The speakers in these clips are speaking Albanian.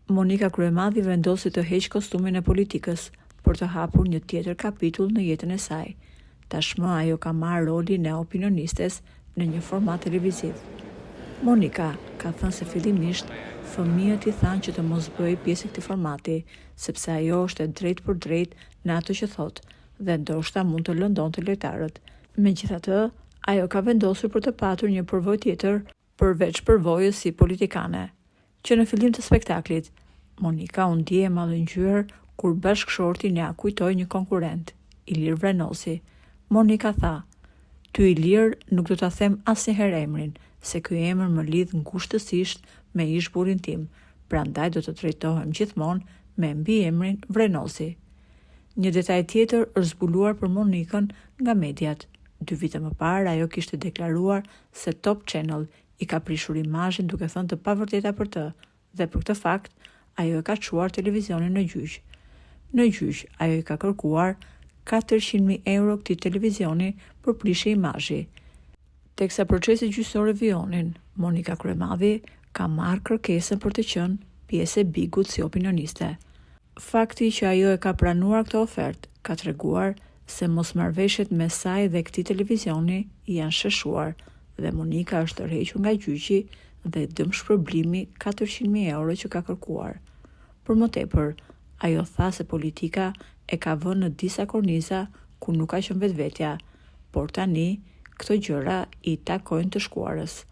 Monika Kryemadhi vendosi të heqë kostumin e politikës për të hapur një tjetër kapitull në jetën e saj. Tashmë ajo ka marrë rolin e opinionistes në një format televiziv. Monika ka thënë se fillimisht fëmijët i thanë që të mos bëjë pjesë këtij formati, sepse ajo është e drejtë për drejtë në atë që thotë dhe ndoshta mund të lëndonte lojtarët. Megjithatë, ajo ka vendosur për të patur një përvojë tjetër përveç përvojës si politikane. Që në fillim të spektaklit, Monika u ndje e mallëngjyer kur bashkëshorti ja kujtoi një konkurrent, Ilir Vrenosi. Monika tha: "Ty Ilir nuk do ta them asnjëherë emrin, se ky emër më lidh ngushtësisht me ish-burrin tim, prandaj do të drejtohem gjithmonë me mbiemrin Vrenosi." Një detaj tjetër është zbuluar për Monikën nga mediat. 2 vite më parë ajo kishte deklaruar se Top Channel i ka prishur imazhin duke thënë të pavërteta për të, dhe për këtë fakt ajo e ka çuar televizionin në gjyq. Në gjyq ajo i ka kërkuar 400.000 euro këtij televizioni për prishje imazhi. Teksa procesi gjyqësor e vijonin, Monika Kryemadhi ka marrë kërkesën për të qenë pjesë e bigut si opinioniste. Fakti që ajo e ka pranuar këtë ofertë ka treguar se mosmarrveshjet mes saj dhe këtij televizioni janë sheshuar dhe Monika është tërhequr nga gjyqi dhe dëm shpërblimi 400.000 euro që ka kërkuar. Për më tepër, ajo tha se politika e ka vënë në disa korniza ku nuk ka qenë vetvetja, por tani këto gjëra i takojnë të shkuarës.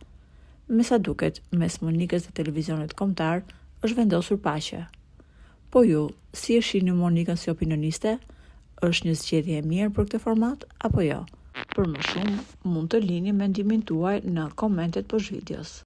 Me sa duket, mes Monikës dhe televizionit kombëtar është vendosur paqja. Po ju, si e shihni Monikën si opinioniste? Është një zgjedhje e mirë për këtë format apo jo? Për më shumë, mund të lini mendimin tuaj në komentet poshtë videos.